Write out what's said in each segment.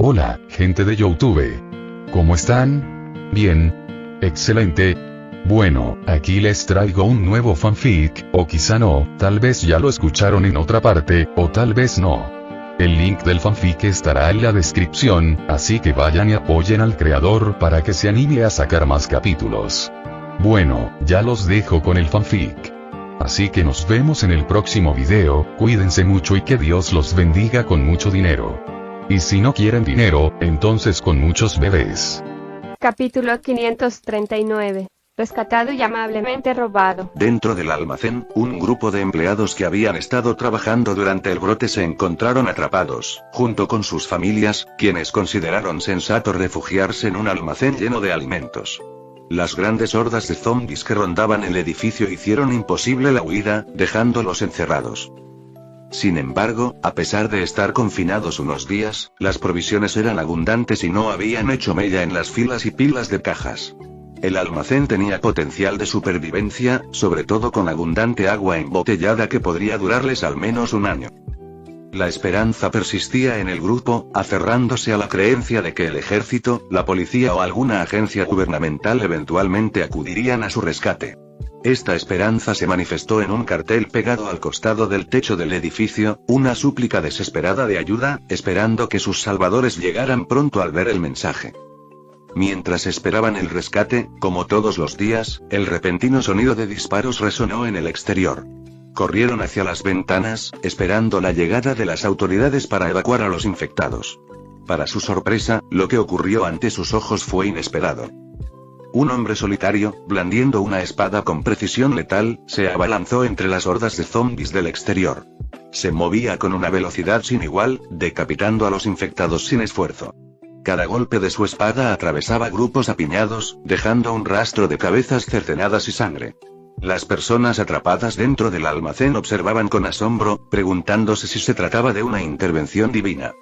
Hola, gente de YouTube. ¿Cómo están? Bien. Excelente. Bueno, aquí les traigo un nuevo fanfic, o quizá no, tal vez ya lo escucharon en otra parte, o tal vez no. El link del fanfic estará en la descripción, así que vayan y apoyen al creador para que se anime a sacar más capítulos. Bueno, ya los dejo con el fanfic. Así que nos vemos en el próximo video, cuídense mucho y que Dios los bendiga con mucho dinero. Y si no quieren dinero, entonces con muchos bebés. Capítulo 539. Rescatado y amablemente robado. Dentro del almacén, un grupo de empleados que habían estado trabajando durante el brote se encontraron atrapados, junto con sus familias, quienes consideraron sensato refugiarse en un almacén lleno de alimentos. Las grandes hordas de zombies que rondaban el edificio hicieron imposible la huida, dejándolos encerrados. Sin embargo, a pesar de estar confinados unos días, las provisiones eran abundantes y no habían hecho mella en las filas y pilas de cajas. El almacén tenía potencial de supervivencia, sobre todo con abundante agua embotellada que podría durarles al menos un año. La esperanza persistía en el grupo, aferrándose a la creencia de que el ejército, la policía o alguna agencia gubernamental eventualmente acudirían a su rescate. Esta esperanza se manifestó en un cartel pegado al costado del techo del edificio, una súplica desesperada de ayuda, esperando que sus salvadores llegaran pronto al ver el mensaje. Mientras esperaban el rescate, como todos los días, el repentino sonido de disparos resonó en el exterior. Corrieron hacia las ventanas, esperando la llegada de las autoridades para evacuar a los infectados. Para su sorpresa, lo que ocurrió ante sus ojos fue inesperado. Un hombre solitario, blandiendo una espada con precisión letal, se abalanzó entre las hordas de zombies del exterior. Se movía con una velocidad sin igual, decapitando a los infectados sin esfuerzo. Cada golpe de su espada atravesaba grupos apiñados, dejando un rastro de cabezas cercenadas y sangre. Las personas atrapadas dentro del almacén observaban con asombro, preguntándose si se trataba de una intervención divina.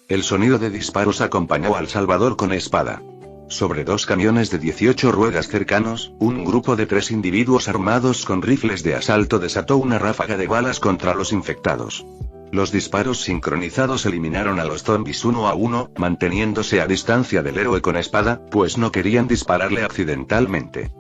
El sonido de disparos acompañó al salvador con espada. Sobre dos camiones de 18 ruedas cercanos, un grupo de 3 individuos armados con rifles de asalto desató una ráfaga de balas contra los infectados. Los disparos sincronizados eliminaron a los zombies uno a uno, manteniéndose a distancia del héroe con espada, pues no querían dispararle accidentalmente.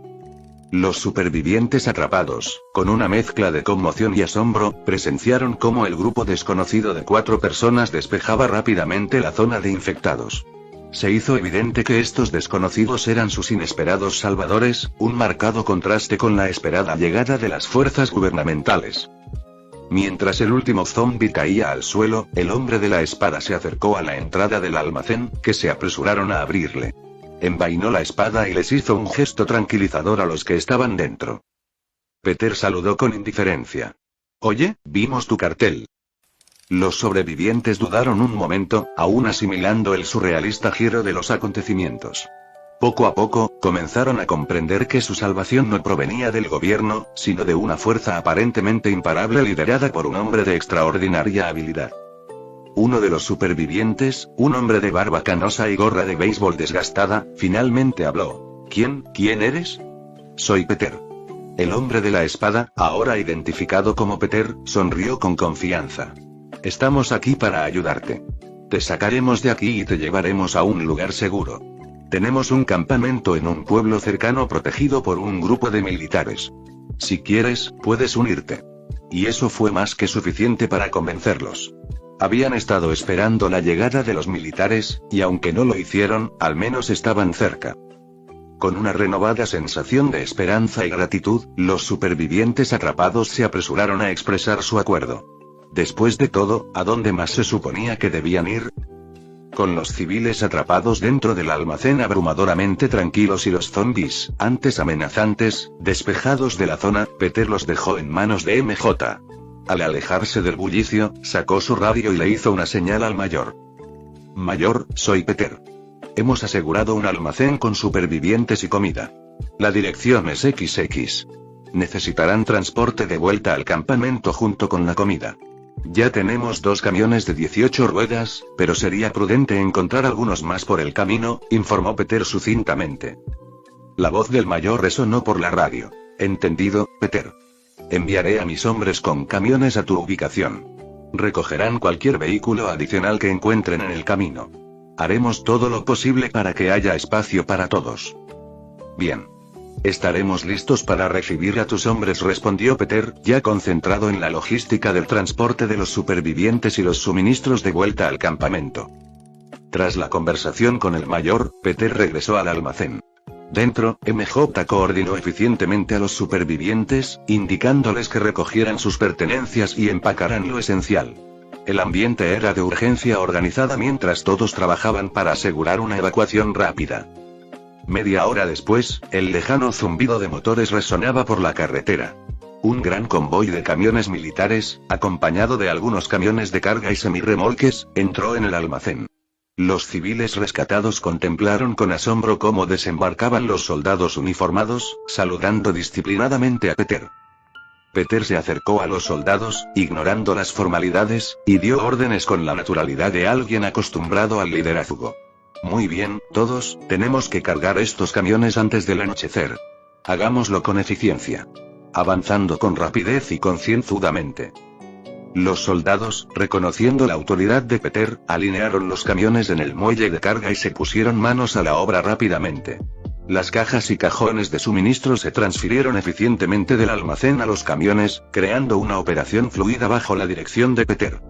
Los supervivientes atrapados, con una mezcla de conmoción y asombro, presenciaron cómo el grupo desconocido de 4 personas despejaba rápidamente la zona de infectados. Se hizo evidente que estos desconocidos eran sus inesperados salvadores, un marcado contraste con la esperada llegada de las fuerzas gubernamentales. Mientras el último zombi caía al suelo, el hombre de la espada se acercó a la entrada del almacén, que se apresuraron a abrirle. Envainó la espada y les hizo un gesto tranquilizador a los que estaban dentro. Peter saludó con indiferencia. «Oye, vimos tu cartel». Los sobrevivientes dudaron un momento, aún asimilando el surrealista giro de los acontecimientos. Poco a poco, comenzaron a comprender que su salvación no provenía del gobierno, sino de una fuerza aparentemente imparable liderada por un hombre de extraordinaria habilidad. Uno de los supervivientes, un hombre de barba canosa y gorra de béisbol desgastada, finalmente habló. ¿Quién eres? Soy Peter. El hombre de la espada, ahora identificado como Peter, sonrió con confianza. Estamos aquí para ayudarte. Te sacaremos de aquí y te llevaremos a un lugar seguro. Tenemos un campamento en un pueblo cercano protegido por un grupo de militares. Si quieres, puedes unirte. Y eso fue más que suficiente para convencerlos. Habían estado esperando la llegada de los militares, y aunque no lo hicieron, al menos estaban cerca. Con una renovada sensación de esperanza y gratitud, los supervivientes atrapados se apresuraron a expresar su acuerdo. Después de todo, ¿a dónde más se suponía que debían ir? Con los civiles atrapados dentro del almacén abrumadoramente tranquilos y los zombies, antes amenazantes, despejados de la zona, Peter los dejó en manos de MJ. Al alejarse del bullicio, sacó su radio y le hizo una señal al mayor. «Mayor, soy Peter. Hemos asegurado un almacén con supervivientes y comida. La dirección es XX. Necesitarán transporte de vuelta al campamento junto con la comida. Ya tenemos 2 camiones de 18 ruedas, pero sería prudente encontrar algunos más por el camino», informó Peter sucintamente. La voz del mayor resonó por la radio. «Entendido, Peter. Enviaré a mis hombres con camiones a tu ubicación. Recogerán cualquier vehículo adicional que encuentren en el camino. Haremos todo lo posible para que haya espacio para todos. Bien. Estaremos listos para recibir a tus hombres, respondió Peter, ya concentrado en la logística del transporte de los supervivientes y los suministros de vuelta al campamento. Tras la conversación con el mayor, Peter regresó al almacén. Dentro, MJ coordinó eficientemente a los supervivientes, indicándoles que recogieran sus pertenencias y empacaran lo esencial. El ambiente era de urgencia organizada mientras todos trabajaban para asegurar una evacuación rápida. Media hora después, el lejano zumbido de motores resonaba por la carretera. Un gran convoy de camiones militares, acompañado de algunos camiones de carga y semirremolques, entró en el almacén. Los civiles rescatados contemplaron con asombro cómo desembarcaban los soldados uniformados, saludando disciplinadamente a Peter. Peter se acercó a los soldados, ignorando las formalidades, y dio órdenes con la naturalidad de alguien acostumbrado al liderazgo. Muy bien, todos, tenemos que cargar estos camiones antes del anochecer. Hagámoslo con eficiencia. Avanzando con rapidez y concienzudamente. Los soldados, reconociendo la autoridad de Peter, alinearon los camiones en el muelle de carga y se pusieron manos a la obra rápidamente. Las cajas y cajones de suministro se transfirieron eficientemente del almacén a los camiones, creando una operación fluida bajo la dirección de Peter.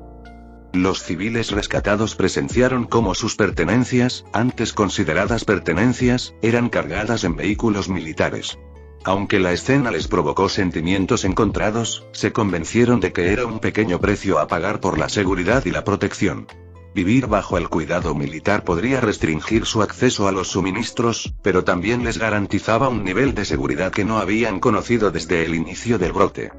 Los civiles rescatados presenciaron cómo sus pertenencias, antes consideradas pertenencias, eran cargadas en vehículos militares. Aunque la escena les provocó sentimientos encontrados, se convencieron de que era un pequeño precio a pagar por la seguridad y la protección. Vivir bajo el cuidado militar podría restringir su acceso a los suministros, pero también les garantizaba un nivel de seguridad que no habían conocido desde el inicio del brote.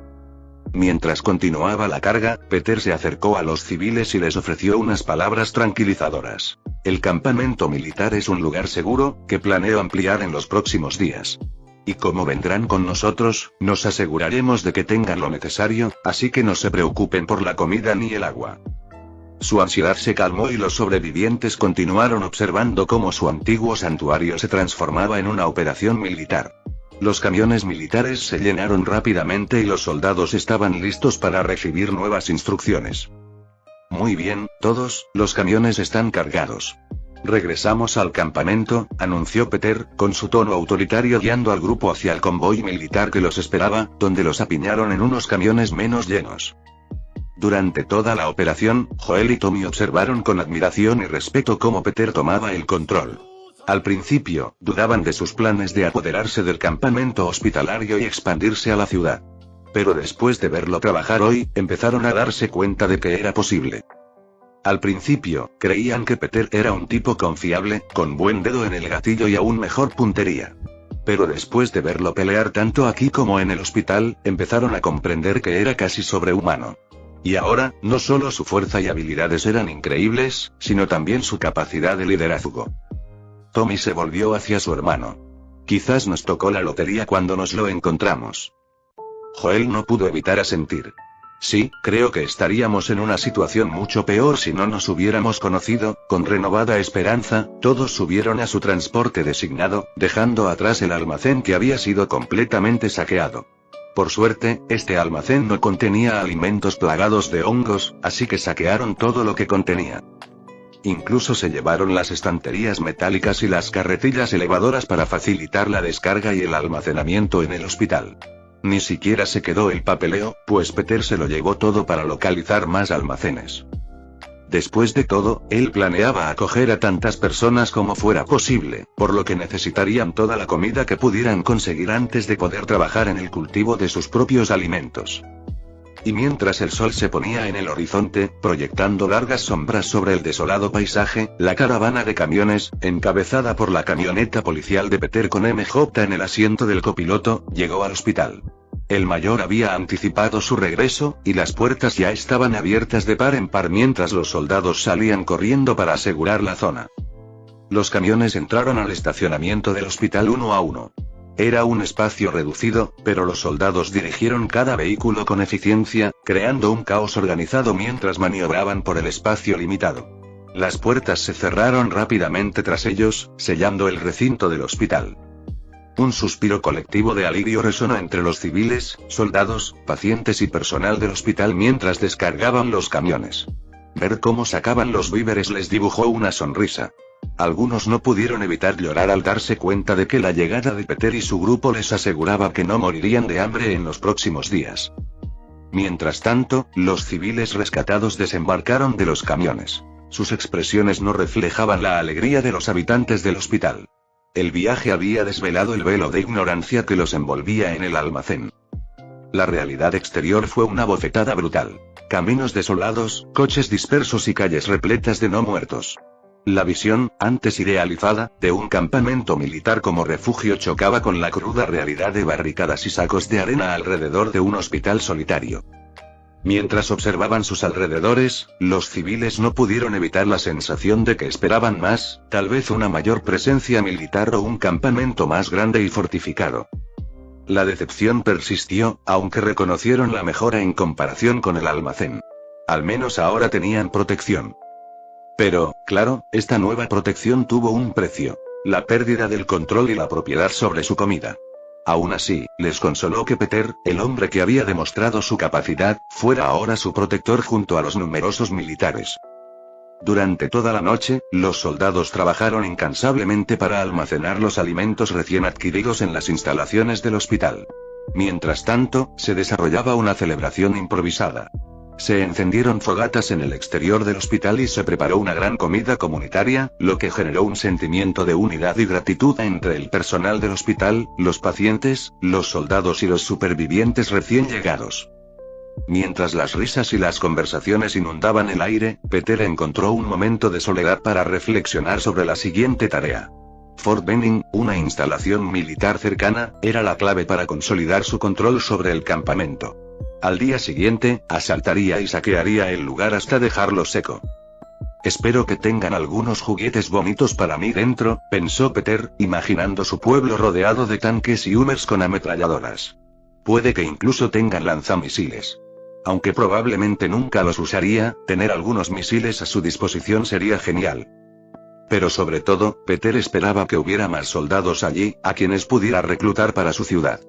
Mientras continuaba la carga, Peter se acercó a los civiles y les ofreció unas palabras tranquilizadoras. El campamento militar es un lugar seguro, que planeo ampliar en los próximos días. Y como vendrán con nosotros, nos aseguraremos de que tengan lo necesario, así que no se preocupen por la comida ni el agua. Su ansiedad se calmó y los sobrevivientes continuaron observando cómo su antiguo santuario se transformaba en una operación militar. Los camiones militares se llenaron rápidamente y los soldados estaban listos para recibir nuevas instrucciones. Muy bien, todos, los camiones están cargados. Regresamos al campamento, anunció Peter, con su tono autoritario guiando al grupo hacia el convoy militar que los esperaba, donde los apiñaron en unos camiones menos llenos. Durante toda la operación, Joel y Tommy observaron con admiración y respeto cómo Peter tomaba el control. Al principio, dudaban de sus planes de apoderarse del campamento hospitalario y expandirse a la ciudad. Pero después de verlo trabajar hoy, empezaron a darse cuenta de que era posible. Al principio, creían que Peter era un tipo confiable, con buen dedo en el gatillo y aún mejor puntería. Pero después de verlo pelear tanto aquí como en el hospital, empezaron a comprender que era casi sobrehumano. Y ahora, no solo su fuerza y habilidades eran increíbles, sino también su capacidad de liderazgo. Tommy se volvió hacia su hermano. Quizás nos tocó la lotería cuando nos lo encontramos. Joel no pudo evitar asentir. Sí, creo que estaríamos en una situación mucho peor si no nos hubiéramos conocido. Con renovada esperanza, todos subieron a su transporte designado, dejando atrás el almacén que había sido completamente saqueado. Por suerte, este almacén no contenía alimentos plagados de hongos, así que saquearon todo lo que contenía. Incluso se llevaron las estanterías metálicas y las carretillas elevadoras para facilitar la descarga y el almacenamiento en el hospital. Ni siquiera se quedó el papeleo, pues Peter se lo llevó todo para localizar más almacenes. Después de todo, él planeaba acoger a tantas personas como fuera posible, por lo que necesitarían toda la comida que pudieran conseguir antes de poder trabajar en el cultivo de sus propios alimentos. Y mientras el sol se ponía en el horizonte, proyectando largas sombras sobre el desolado paisaje, la caravana de camiones, encabezada por la camioneta policial de Peter con MJ en el asiento del copiloto, llegó al hospital. El mayor había anticipado su regreso, y las puertas ya estaban abiertas de par en par mientras los soldados salían corriendo para asegurar la zona. Los camiones entraron al estacionamiento del hospital uno a uno. Era un espacio reducido, pero los soldados dirigieron cada vehículo con eficiencia, creando un caos organizado mientras maniobraban por el espacio limitado. Las puertas se cerraron rápidamente tras ellos, sellando el recinto del hospital. Un suspiro colectivo de alivio resonó entre los civiles, soldados, pacientes y personal del hospital mientras descargaban los camiones. Ver cómo sacaban los víveres les dibujó una sonrisa. Algunos no pudieron evitar llorar al darse cuenta de que la llegada de Peter y su grupo les aseguraba que no morirían de hambre en los próximos días. Mientras tanto, los civiles rescatados desembarcaron de los camiones. Sus expresiones no reflejaban la alegría de los habitantes del hospital. El viaje había desvelado el velo de ignorancia que los envolvía en el almacén. La realidad exterior fue una bofetada brutal. Caminos desolados, coches dispersos y calles repletas de no muertos. La visión, antes idealizada, de un campamento militar como refugio chocaba con la cruda realidad de barricadas y sacos de arena alrededor de un hospital solitario. Mientras observaban sus alrededores, los civiles no pudieron evitar la sensación de que esperaban más, tal vez una mayor presencia militar o un campamento más grande y fortificado. La decepción persistió, aunque reconocieron la mejora en comparación con el almacén. Al menos ahora tenían protección. Pero, claro, esta nueva protección tuvo un precio: la pérdida del control y la propiedad sobre su comida. Aún así, les consoló que Peter, el hombre que había demostrado su capacidad, fuera ahora su protector junto a los numerosos militares. Durante toda la noche, los soldados trabajaron incansablemente para almacenar los alimentos recién adquiridos en las instalaciones del hospital. Mientras tanto, se desarrollaba una celebración improvisada. Se encendieron fogatas en el exterior del hospital y se preparó una gran comida comunitaria, lo que generó un sentimiento de unidad y gratitud entre el personal del hospital, los pacientes, los soldados y los supervivientes recién llegados. Mientras las risas y las conversaciones inundaban el aire, Peter encontró un momento de soledad para reflexionar sobre la siguiente tarea. Fort Benning, una instalación militar cercana, era la clave para consolidar su control sobre el campamento. Al día siguiente, asaltaría y saquearía el lugar hasta dejarlo seco. Espero que tengan algunos juguetes bonitos para mí dentro, pensó Peter, imaginando su pueblo rodeado de tanques y Hummers con ametralladoras. Puede que incluso tengan lanzamisiles. Aunque probablemente nunca los usaría, tener algunos misiles a su disposición sería genial. Pero sobre todo, Peter esperaba que hubiera más soldados allí, a quienes pudiera reclutar para su ciudad.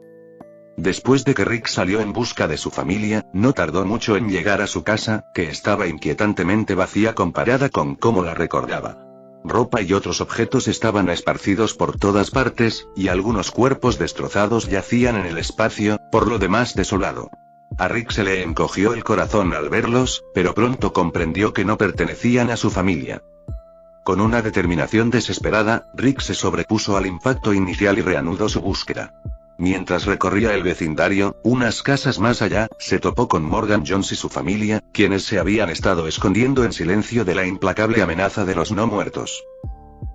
Después de que Rick salió en busca de su familia, no tardó mucho en llegar a su casa, que estaba inquietantemente vacía comparada con cómo la recordaba. Ropa y otros objetos estaban esparcidos por todas partes, y algunos cuerpos destrozados yacían en el espacio, por lo demás desolado. A Rick se le encogió el corazón al verlos, pero pronto comprendió que no pertenecían a su familia. Con una determinación desesperada, Rick se sobrepuso al impacto inicial y reanudó su búsqueda. Mientras recorría el vecindario, unas casas más allá, se topó con Morgan Jones y su familia, quienes se habían estado escondiendo en silencio de la implacable amenaza de los no muertos.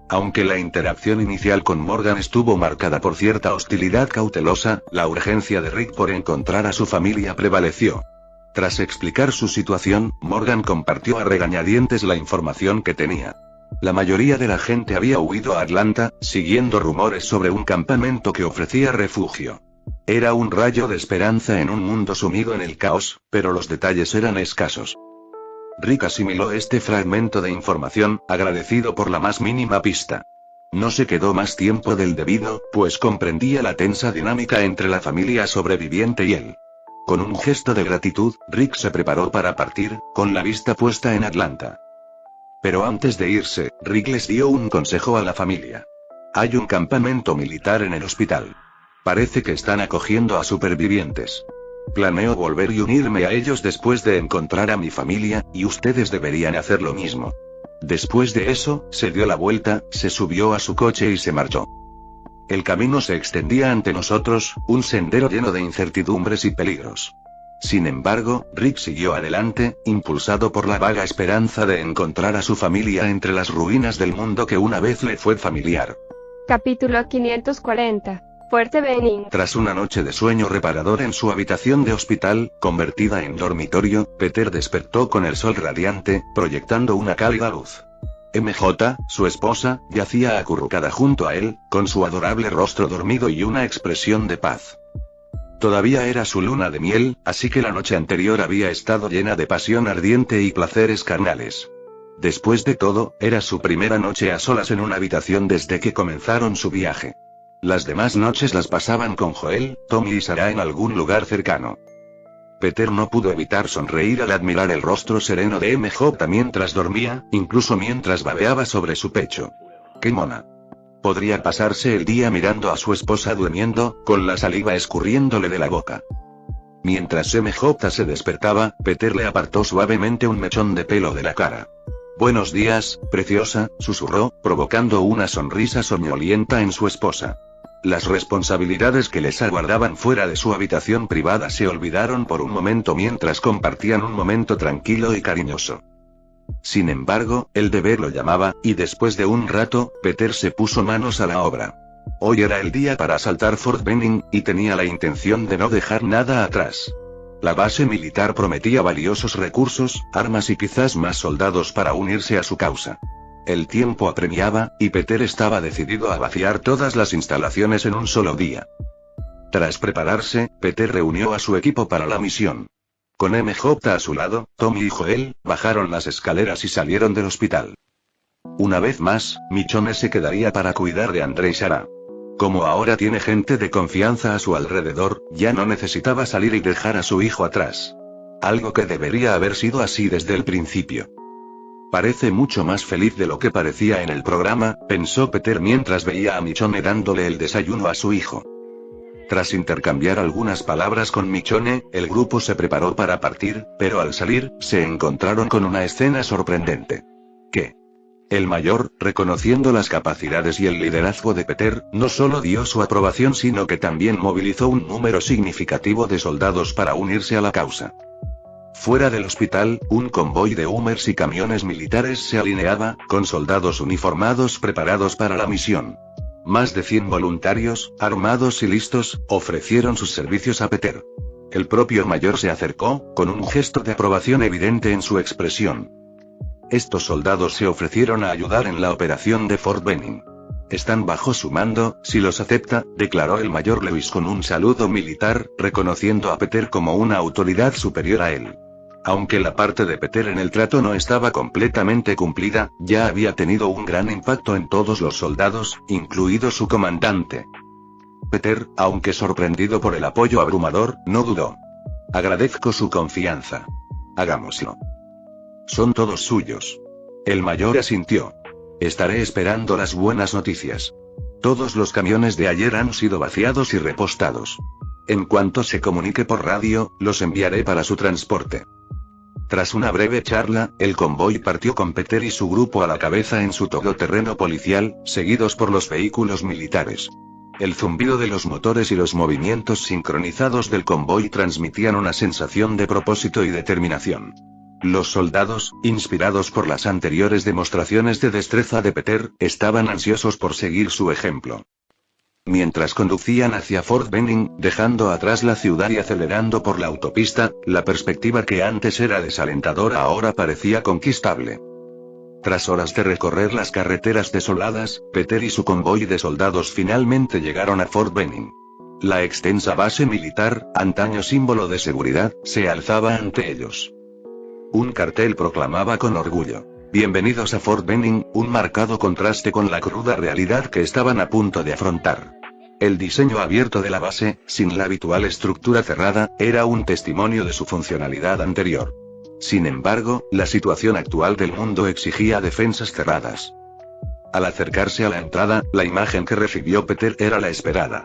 Aunque la interacción inicial con Morgan estuvo marcada por cierta hostilidad cautelosa, la urgencia de Rick por encontrar a su familia prevaleció. Tras explicar su situación, Morgan compartió a regañadientes la información que tenía. La mayoría de la gente había huido a Atlanta, siguiendo rumores sobre un campamento que ofrecía refugio. Era un rayo de esperanza en un mundo sumido en el caos, pero los detalles eran escasos. Rick asimiló este fragmento de información, agradecido por la más mínima pista. No se quedó más tiempo del debido, pues comprendía la tensa dinámica entre la familia sobreviviente y él. Con un gesto de gratitud, Rick se preparó para partir, con la vista puesta en Atlanta. Pero antes de irse, Rick les dio un consejo a la familia. Hay un campamento militar en el hospital. Parece que están acogiendo a supervivientes. Planeo volver y unirme a ellos después de encontrar a mi familia, y ustedes deberían hacer lo mismo. Después de eso, se dio la vuelta, se subió a su coche y se marchó. El camino se extendía ante nosotros, un sendero lleno de incertidumbres y peligros. Sin embargo, Rick siguió adelante, impulsado por la vaga esperanza de encontrar a su familia entre las ruinas del mundo que una vez le fue familiar. Capítulo 540. Fuerte Benning. Tras una noche de sueño reparador en su habitación de hospital, convertida en dormitorio, Peter despertó con el sol radiante, proyectando una cálida luz. MJ, su esposa, yacía acurrucada junto a él, con su adorable rostro dormido y una expresión de paz. Todavía era su luna de miel, así que la noche anterior había estado llena de pasión ardiente y placeres carnales. Después de todo, era su primera noche a solas en una habitación desde que comenzaron su viaje. Las demás noches las pasaban con Joel, Tommy y Sarah en algún lugar cercano. Peter no pudo evitar sonreír al admirar el rostro sereno de MJ mientras dormía, incluso mientras babeaba sobre su pecho. ¡Qué mona! Podría pasarse el día mirando a su esposa durmiendo, con la saliva escurriéndole de la boca. Mientras MJ se despertaba, Peter le apartó suavemente un mechón de pelo de la cara. «Buenos días, preciosa», susurró, provocando una sonrisa soñolienta en su esposa. Las responsabilidades que les aguardaban fuera de su habitación privada se olvidaron por un momento mientras compartían un momento tranquilo y cariñoso. Sin embargo, el deber lo llamaba, y después de un rato, Peter se puso manos a la obra. Hoy era el día para asaltar Fort Benning, y tenía la intención de no dejar nada atrás. La base militar prometía valiosos recursos, armas y quizás más soldados para unirse a su causa. El tiempo apremiaba, y Peter estaba decidido a vaciar todas las instalaciones en un solo día. Tras prepararse, Peter reunió a su equipo para la misión. Con MJ a su lado, Tommy y Joel bajaron las escaleras y salieron del hospital. Una vez más, Michonne se quedaría para cuidar de André y Sarah. Como ahora tiene gente de confianza a su alrededor, ya no necesitaba salir y dejar a su hijo atrás. Algo que debería haber sido así desde el principio. Parece mucho más feliz de lo que parecía en el programa, pensó Peter mientras veía a Michonne dándole el desayuno a su hijo. Tras intercambiar algunas palabras con Michonne, el grupo se preparó para partir, pero al salir, se encontraron con una escena sorprendente. ¿Qué? El mayor, reconociendo las capacidades y el liderazgo de Peter, no solo dio su aprobación sino que también movilizó un número significativo de soldados para unirse a la causa. Fuera del hospital, un convoy de Hummers y camiones militares se alineaba, con soldados uniformados preparados para la misión. Más de 100 voluntarios, armados y listos, ofrecieron sus servicios a Peter. El propio mayor se acercó, con un gesto de aprobación evidente en su expresión. Estos soldados se ofrecieron a ayudar en la operación de Fort Benning. Están bajo su mando, si los acepta, declaró el mayor Lewis con un saludo militar, reconociendo a Peter como una autoridad superior a él. Aunque la parte de Peter en el trato no estaba completamente cumplida, ya había tenido un gran impacto en todos los soldados, incluido su comandante. Peter, aunque sorprendido por el apoyo abrumador, no dudó. Agradezco su confianza. Hagámoslo. Son todos suyos. El mayor asintió. Estaré esperando las buenas noticias. Todos los camiones de ayer han sido vaciados y repostados. En cuanto se comunique por radio, los enviaré para su transporte. Tras una breve charla, el convoy partió con Peter y su grupo a la cabeza en su todoterreno policial, seguidos por los vehículos militares. El zumbido de los motores y los movimientos sincronizados del convoy transmitían una sensación de propósito y determinación. Los soldados, inspirados por las anteriores demostraciones de destreza de Peter, estaban ansiosos por seguir su ejemplo. Mientras conducían hacia Fort Benning, dejando atrás la ciudad y acelerando por la autopista, la perspectiva que antes era desalentadora ahora parecía conquistable. Tras horas de recorrer las carreteras desoladas, Peter y su convoy de soldados finalmente llegaron a Fort Benning. La extensa base militar, antaño símbolo de seguridad, se alzaba ante ellos. Un cartel proclamaba con orgullo: «Bienvenidos a Fort Benning», un marcado contraste con la cruda realidad que estaban a punto de afrontar. El diseño abierto de la base, sin la habitual estructura cerrada, era un testimonio de su funcionalidad anterior. Sin embargo, la situación actual del mundo exigía defensas cerradas. Al acercarse a la entrada, la imagen que recibió Peter era la esperada.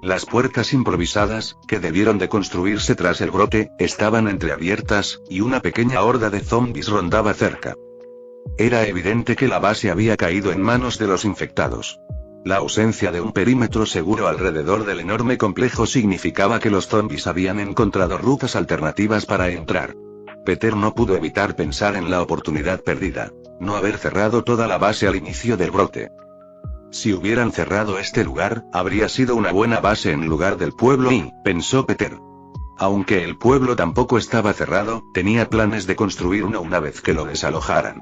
Las puertas improvisadas, que debieron de construirse tras el brote, estaban entreabiertas, y una pequeña horda de zombies rondaba cerca. Era evidente que la base había caído en manos de los infectados. La ausencia de un perímetro seguro alrededor del enorme complejo significaba que los zombies habían encontrado rutas alternativas para entrar. Peter no pudo evitar pensar en la oportunidad perdida: no haber cerrado toda la base al inicio del brote. Si hubieran cerrado este lugar, habría sido una buena base en lugar del pueblo y, pensó Peter. Aunque el pueblo tampoco estaba cerrado, tenía planes de construir uno una vez que lo desalojaran.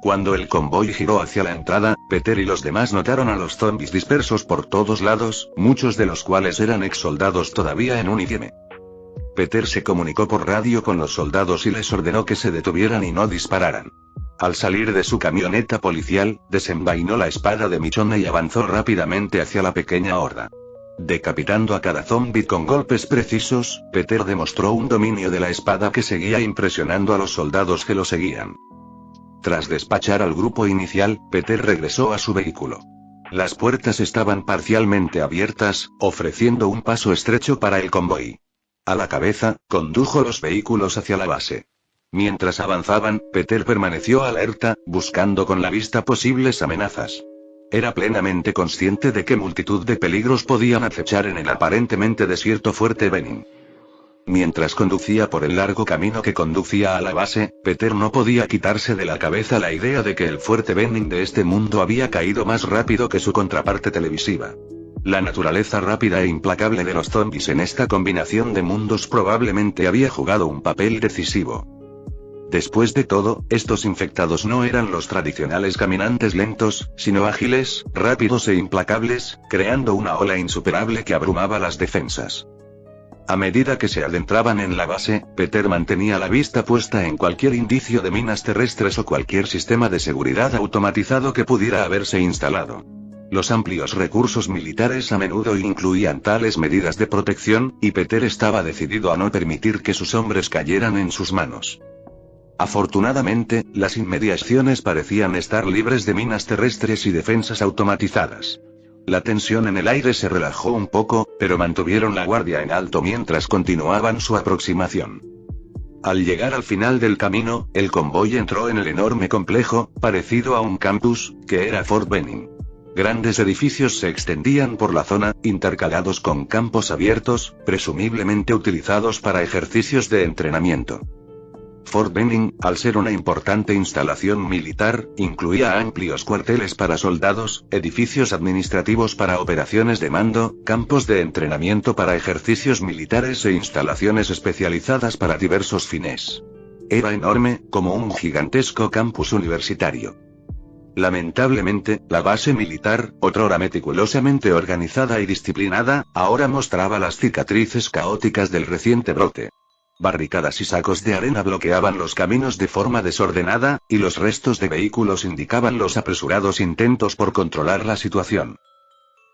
Cuando el convoy giró hacia la entrada, Peter y los demás notaron a los zombies dispersos por todos lados, muchos de los cuales eran ex-soldados todavía en uniforme. Peter se comunicó por radio con los soldados y les ordenó que se detuvieran y no dispararan. Al salir de su camioneta policial, desenvainó la espada de Michonne y avanzó rápidamente hacia la pequeña horda. Decapitando a cada zombi con golpes precisos, Peter demostró un dominio de la espada que seguía impresionando a los soldados que lo seguían. Tras despachar al grupo inicial, Peter regresó a su vehículo. Las puertas estaban parcialmente abiertas, ofreciendo un paso estrecho para el convoy. A la cabeza, condujo los vehículos hacia la base. Mientras avanzaban, Peter permaneció alerta, buscando con la vista posibles amenazas. Era plenamente consciente de que multitud de peligros podían acechar en el aparentemente desierto Fuerte Benning. Mientras conducía por el largo camino que conducía a la base, Peter no podía quitarse de la cabeza la idea de que el Fuerte Benning de este mundo había caído más rápido que su contraparte televisiva. La naturaleza rápida e implacable de los zombies en esta combinación de mundos probablemente había jugado un papel decisivo. Después de todo, estos infectados no eran los tradicionales caminantes lentos, sino ágiles, rápidos e implacables, creando una ola insuperable que abrumaba las defensas. A medida que se adentraban en la base, Peter mantenía la vista puesta en cualquier indicio de minas terrestres o cualquier sistema de seguridad automatizado que pudiera haberse instalado. Los amplios recursos militares a menudo incluían tales medidas de protección, y Peter estaba decidido a no permitir que sus hombres cayeran en sus manos. Afortunadamente, las inmediaciones parecían estar libres de minas terrestres y defensas automatizadas. La tensión en el aire se relajó un poco, pero mantuvieron la guardia en alto mientras continuaban su aproximación. Al llegar al final del camino, el convoy entró en el enorme complejo, parecido a un campus, que era Fort Benning. Grandes edificios se extendían por la zona, intercalados con campos abiertos, presumiblemente utilizados para ejercicios de entrenamiento. Fort Benning, al ser una importante instalación militar, incluía amplios cuarteles para soldados, edificios administrativos para operaciones de mando, campos de entrenamiento para ejercicios militares e instalaciones especializadas para diversos fines. Era enorme, como un gigantesco campus universitario. Lamentablemente, la base militar, otrora meticulosamente organizada y disciplinada, ahora mostraba las cicatrices caóticas del reciente brote. Barricadas y sacos de arena bloqueaban los caminos de forma desordenada, y los restos de vehículos indicaban los apresurados intentos por controlar la situación.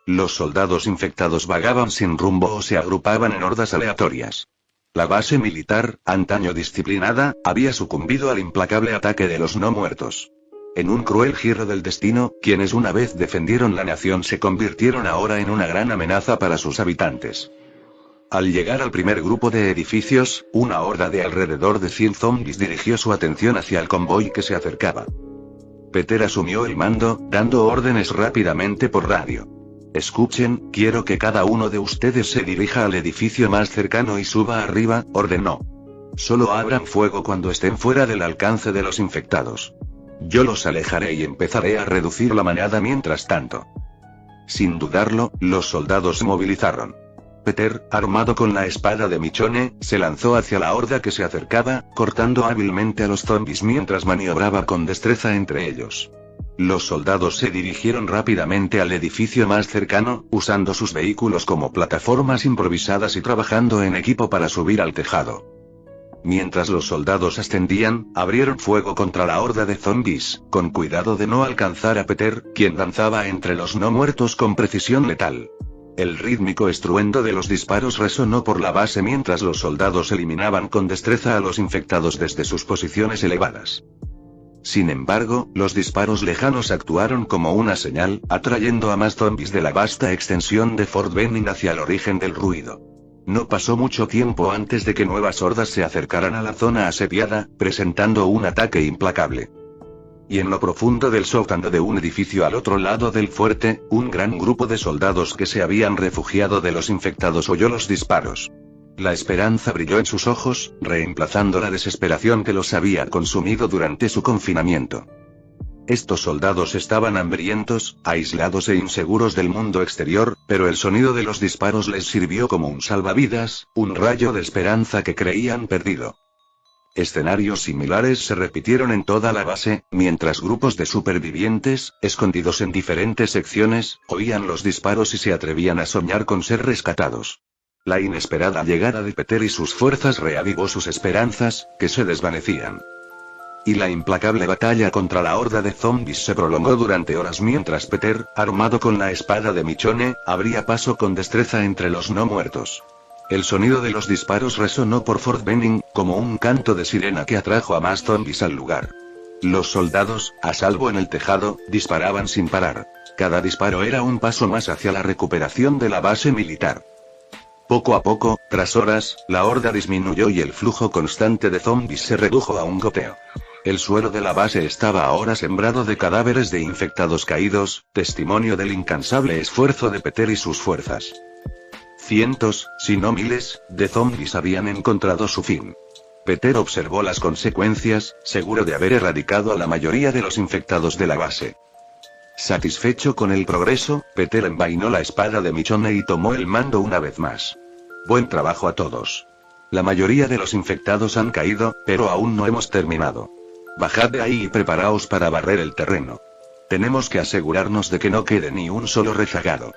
Los soldados infectados vagaban sin rumbo o se agrupaban en hordas aleatorias. La base militar, antaño disciplinada, había sucumbido al implacable ataque de los no muertos. En un cruel giro del destino, quienes una vez defendieron la nación se convirtieron ahora en una gran amenaza para sus habitantes. Al llegar al primer grupo de edificios, una horda de alrededor de 100 zombies dirigió su atención hacia el convoy que se acercaba. Peter asumió el mando, dando órdenes rápidamente por radio. Escuchen, quiero que cada uno de ustedes se dirija al edificio más cercano y suba arriba, ordenó. Solo abran fuego cuando estén fuera del alcance de los infectados. Yo los alejaré y empezaré a reducir la manada mientras tanto. Sin dudarlo, los soldados se movilizaron. Peter, armado con la espada de Michonne, se lanzó hacia la horda que se acercaba, cortando hábilmente a los zombies mientras maniobraba con destreza entre ellos. Los soldados se dirigieron rápidamente al edificio más cercano, usando sus vehículos como plataformas improvisadas y trabajando en equipo para subir al tejado. Mientras los soldados ascendían, abrieron fuego contra la horda de zombies, con cuidado de no alcanzar a Peter, quien danzaba entre los no muertos con precisión letal. El rítmico estruendo de los disparos resonó por la base mientras los soldados eliminaban con destreza a los infectados desde sus posiciones elevadas. Sin embargo, los disparos lejanos actuaron como una señal, atrayendo a más zombies de la vasta extensión de Fort Benning hacia el origen del ruido. No pasó mucho tiempo antes de que nuevas hordas se acercaran a la zona asediada, presentando un ataque implacable. Y en lo profundo del sótano de un edificio al otro lado del fuerte, un gran grupo de soldados que se habían refugiado de los infectados oyó los disparos. La esperanza brilló en sus ojos, reemplazando la desesperación que los había consumido durante su confinamiento. Estos soldados estaban hambrientos, aislados e inseguros del mundo exterior, pero el sonido de los disparos les sirvió como un salvavidas, un rayo de esperanza que creían perdido. Escenarios similares se repitieron en toda la base, mientras grupos de supervivientes, escondidos en diferentes secciones, oían los disparos y se atrevían a soñar con ser rescatados. La inesperada llegada de Peter y sus fuerzas reavivó sus esperanzas, que se desvanecían. y la implacable batalla contra la horda de zombies se prolongó durante horas mientras Peter, armado con la espada de Michonne, abría paso con destreza entre los no muertos. El sonido de los disparos resonó por Fort Benning, como un canto de sirena que atrajo a más zombies al lugar. Los soldados, a salvo en el tejado, disparaban sin parar. Cada disparo era un paso más hacia la recuperación de la base militar. Poco a poco, tras horas, la horda disminuyó y el flujo constante de zombies se redujo a un goteo. El suelo de la base estaba ahora sembrado de cadáveres de infectados caídos, testimonio del incansable esfuerzo de Peter y sus fuerzas. Cientos, si no miles, de zombies habían encontrado su fin. Peter observó las consecuencias, seguro de haber erradicado a la mayoría de los infectados de la base. Satisfecho con el progreso, Peter envainó la espada de Michonne y tomó el mando una vez más. Buen trabajo a todos. La mayoría de los infectados han caído, pero aún no hemos terminado. Bajad de ahí y preparaos para barrer el terreno. Tenemos que asegurarnos de que no quede ni un solo rezagado.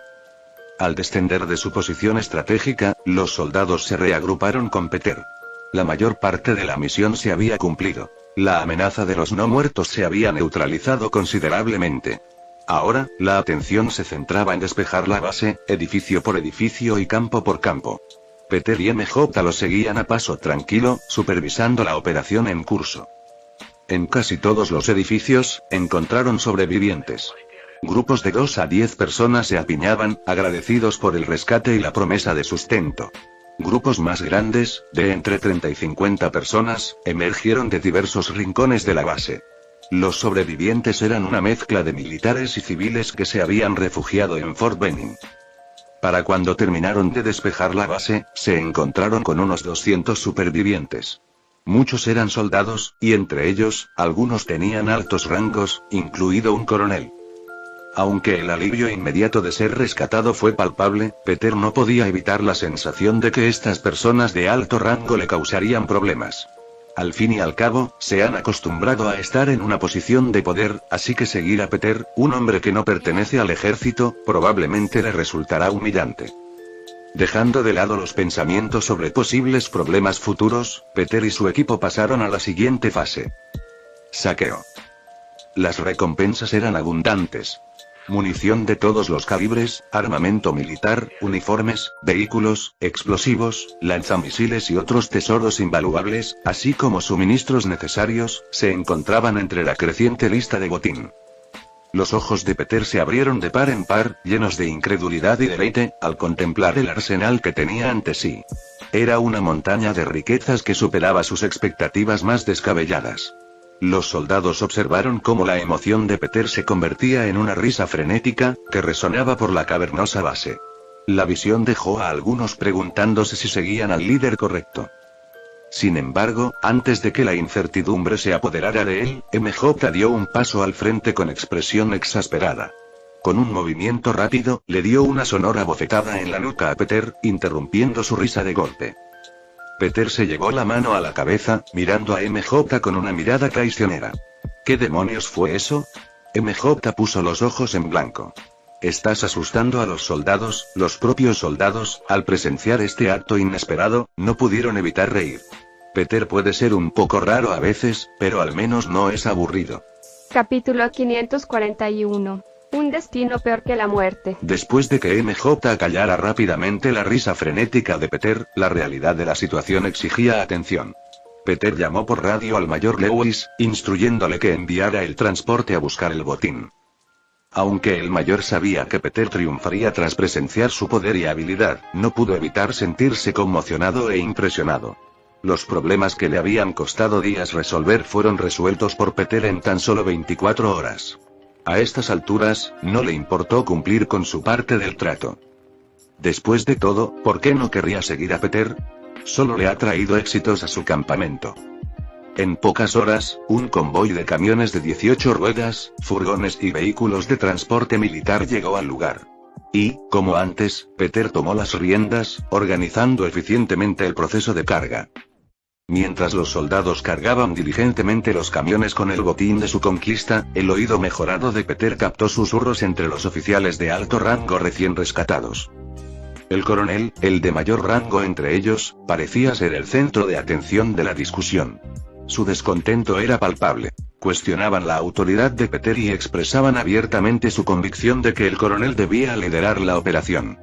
Al descender de su posición estratégica, los soldados se reagruparon con Peter. La mayor parte de la misión se había cumplido. La amenaza de los no muertos se había neutralizado considerablemente. Ahora, la atención se centraba en despejar la base, edificio por edificio y campo por campo. Peter y MJ lo seguían a paso tranquilo, supervisando la operación en curso. En casi todos los edificios, encontraron sobrevivientes. Grupos de 2 a 10 personas se apiñaban, agradecidos por el rescate y la promesa de sustento. Grupos más grandes, de entre 30 y 50 personas, emergieron de diversos rincones de la base. Los sobrevivientes eran una mezcla de militares y civiles que se habían refugiado en Fort Benning. Para cuando terminaron de despejar la base, se encontraron con unos 200 supervivientes. Muchos eran soldados, y entre ellos, algunos tenían altos rangos, incluido un coronel. Aunque el alivio inmediato de ser rescatado fue palpable, Peter no podía evitar la sensación de que estas personas de alto rango le causarían problemas. Al fin y al cabo, se han acostumbrado a estar en una posición de poder, así que seguir a Peter, un hombre que no pertenece al ejército, probablemente le resultará humillante. Dejando de lado los pensamientos sobre posibles problemas futuros, Peter y su equipo pasaron a la siguiente fase. Saqueo. Las recompensas eran abundantes. Munición de todos los calibres, armamento militar, uniformes, vehículos, explosivos, lanzamisiles y otros tesoros invaluables, así como suministros necesarios, se encontraban entre la creciente lista de botín. Los ojos de Peter se abrieron de par en par, llenos de incredulidad y deleite, al contemplar el arsenal que tenía ante sí. Era una montaña de riquezas que superaba sus expectativas más descabelladas. Los soldados observaron cómo la emoción de Peter se convertía en una risa frenética, que resonaba por la cavernosa base. La visión dejó a algunos preguntándose si seguían al líder correcto. Sin embargo, antes de que la incertidumbre se apoderara de él, MJ dio un paso al frente con expresión exasperada. Con un movimiento rápido, le dio una sonora bofetada en la nuca a Peter, interrumpiendo su risa de golpe. Peter se llevó la mano a la cabeza, mirando a MJ con una mirada traicionera. ¿Qué demonios fue eso? MJ puso los ojos en blanco. Estás asustando a los soldados. Los propios soldados, al presenciar este acto inesperado, no pudieron evitar reír. Peter puede ser un poco raro a veces, pero al menos no es aburrido. Capítulo 541. Un destino peor que la muerte. Después de que MJ callara rápidamente la risa frenética de Peter, la realidad de la situación exigía atención. Peter llamó por radio al mayor Lewis, instruyéndole que enviara el transporte a buscar el botín. Aunque el mayor sabía que Peter triunfaría tras presenciar su poder y habilidad, no pudo evitar sentirse conmocionado e impresionado. Los problemas que le habían costado días resolver fueron resueltos por Peter en tan solo 24 horas. A estas alturas, no le importó cumplir con su parte del trato. Después de todo, ¿por qué no querría seguir a Peter? Solo le ha traído éxitos a su campamento. En pocas horas, un convoy de camiones de 18 ruedas, furgones y vehículos de transporte militar llegó al lugar. Y, como antes, Peter tomó las riendas, organizando eficientemente el proceso de carga. Mientras los soldados cargaban diligentemente los camiones con el botín de su conquista, el oído mejorado de Peter captó susurros entre los oficiales de alto rango recién rescatados. El coronel, el de mayor rango entre ellos, parecía ser el centro de atención de la discusión. Su descontento era palpable. Cuestionaban la autoridad de Peter y expresaban abiertamente su convicción de que el coronel debía liderar la operación.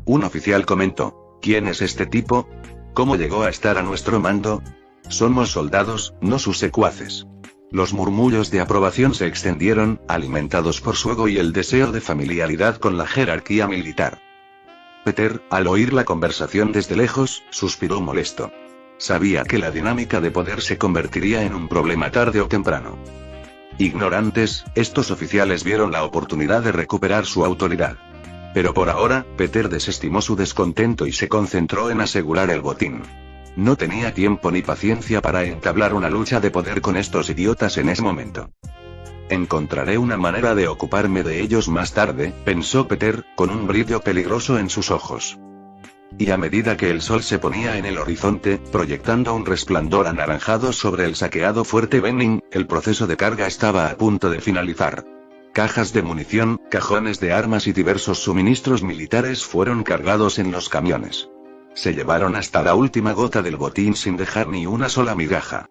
Un oficial comentó: ¿Quién es este tipo? ¿Cómo llegó a estar a nuestro mando? Somos soldados, no sus secuaces. Los murmullos de aprobación se extendieron, alimentados por su ego y el deseo de familiaridad con la jerarquía militar. Peter, al oír la conversación desde lejos, suspiró molesto. Sabía que la dinámica de poder se convertiría en un problema tarde o temprano. Ignorantes, estos oficiales vieron la oportunidad de recuperar su autoridad. Pero por ahora, Peter desestimó su descontento y se concentró en asegurar el botín. No tenía tiempo ni paciencia para entablar una lucha de poder con estos idiotas en ese momento. Encontraré una manera de ocuparme de ellos más tarde, pensó Peter, con un brillo peligroso en sus ojos. Y a medida que el sol se ponía en el horizonte, proyectando un resplandor anaranjado sobre el saqueado fuerte Benning, el proceso de carga estaba a punto de finalizar. Cajas de munición, cajones de armas y diversos suministros militares fueron cargados en los camiones. Se llevaron hasta la última gota del botín sin dejar ni una sola migaja.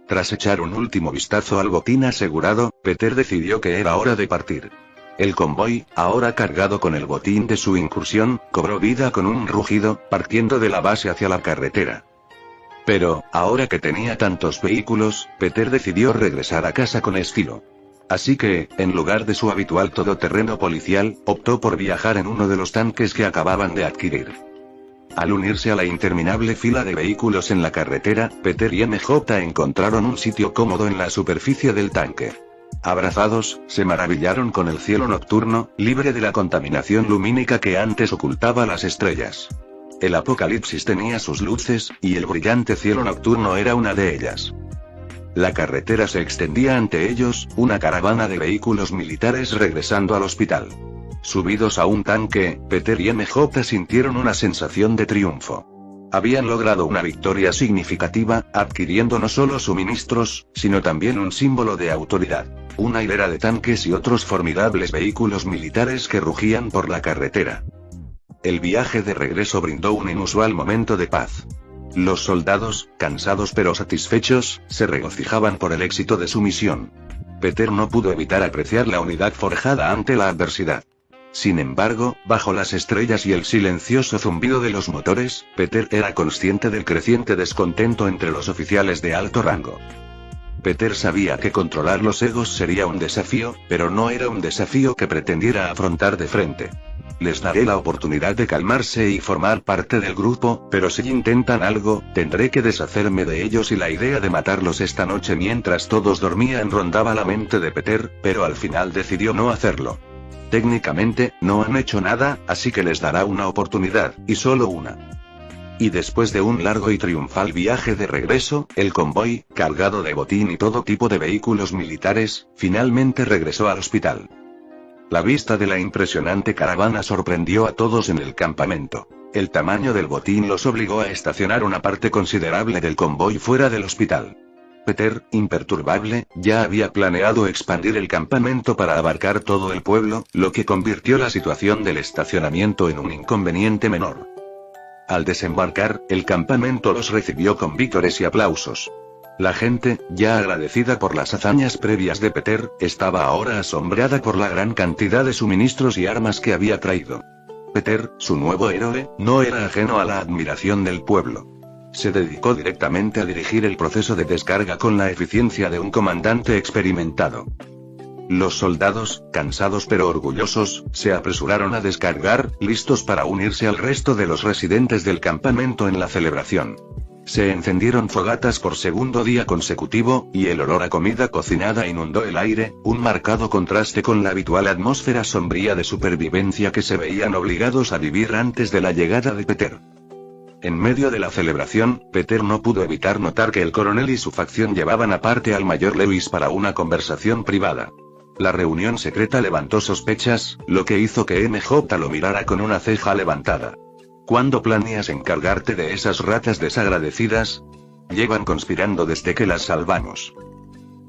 Tras echar un último vistazo al botín asegurado, Peter decidió que era hora de partir. El convoy, ahora cargado con el botín de su incursión, cobró vida con un rugido, partiendo de la base hacia la carretera. Pero, ahora que tenía tantos vehículos, Peter decidió regresar a casa con estilo. Así que, en lugar de su habitual todoterreno policial, optó por viajar en uno de los tanques que acababan de adquirir. Al unirse a la interminable fila de vehículos en la carretera, Peter y MJ encontraron un sitio cómodo en la superficie del tanque. Abrazados, se maravillaron con el cielo nocturno, libre de la contaminación lumínica que antes ocultaba las estrellas. El apocalipsis tenía sus luces, y el brillante cielo nocturno era una de ellas. La carretera se extendía ante ellos, una caravana de vehículos militares regresando al hospital. Subidos a un tanque, Peter y MJ sintieron una sensación de triunfo. Habían logrado una victoria significativa, adquiriendo no solo suministros, sino también un símbolo de autoridad. Una hilera de tanques y otros formidables vehículos militares que rugían por la carretera. El viaje de regreso brindó un inusual momento de paz. Los soldados, cansados pero satisfechos, se regocijaban por el éxito de su misión. Peter no pudo evitar apreciar la unidad forjada ante la adversidad. Sin embargo, bajo las estrellas y el silencioso zumbido de los motores, Peter era consciente del creciente descontento entre los oficiales de alto rango. Peter sabía que controlar los egos sería un desafío, pero no era un desafío que pretendiera afrontar de frente. Les daré la oportunidad de calmarse y formar parte del grupo, pero si intentan algo, tendré que deshacerme de ellos y la idea de matarlos esta noche mientras todos dormían rondaba la mente de Peter, pero al final decidió no hacerlo. Técnicamente, no han hecho nada, así que les dará una oportunidad, y solo una. Y después de un largo y triunfal viaje de regreso, el convoy, cargado de botín y todo tipo de vehículos militares, finalmente regresó al hospital. La vista de la impresionante caravana sorprendió a todos en el campamento. El tamaño del botín los obligó a estacionar una parte considerable del convoy fuera del hospital. Peter, imperturbable, ya había planeado expandir el campamento para abarcar todo el pueblo, lo que convirtió la situación del estacionamiento en un inconveniente menor. Al desembarcar, el campamento los recibió con vítores y aplausos. La gente, ya agradecida por las hazañas previas de Peter, estaba ahora asombrada por la gran cantidad de suministros y armas que había traído. Peter, su nuevo héroe, no era ajeno a la admiración del pueblo. Se dedicó directamente a dirigir el proceso de descarga con la eficiencia de un comandante experimentado. Los soldados, cansados pero orgullosos, se apresuraron a descargar, listos para unirse al resto de los residentes del campamento en la celebración. Se encendieron fogatas por segundo día consecutivo, y el olor a comida cocinada inundó el aire, un marcado contraste con la habitual atmósfera sombría de supervivencia que se veían obligados a vivir antes de la llegada de Peter. En medio de la celebración, Peter no pudo evitar notar que el coronel y su facción llevaban aparte al mayor Lewis para una conversación privada. La reunión secreta levantó sospechas, lo que hizo que MJ lo mirara con una ceja levantada. ¿Cuándo planeas encargarte de esas ratas desagradecidas? Llevan conspirando desde que las salvamos.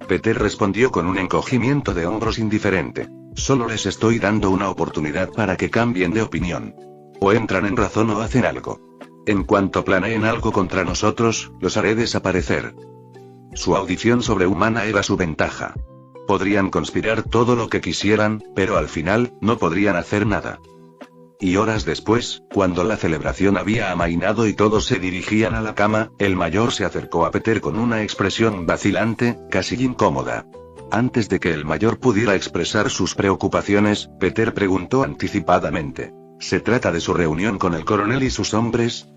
Peter respondió con un encogimiento de hombros indiferente. Solo les estoy dando una oportunidad para que cambien de opinión. O entran en razón o hacen algo. En cuanto planeen algo contra nosotros, los haré desaparecer. Su audición sobrehumana era su ventaja. Podrían conspirar todo lo que quisieran, pero al final, no podrían hacer nada. Y horas después, cuando la celebración había amainado y todos se dirigían a la cama, el mayor se acercó a Peter con una expresión vacilante, casi incómoda. Antes de que el mayor pudiera expresar sus preocupaciones, Peter preguntó anticipadamente: ¿se trata de su reunión con el coronel y sus hombres?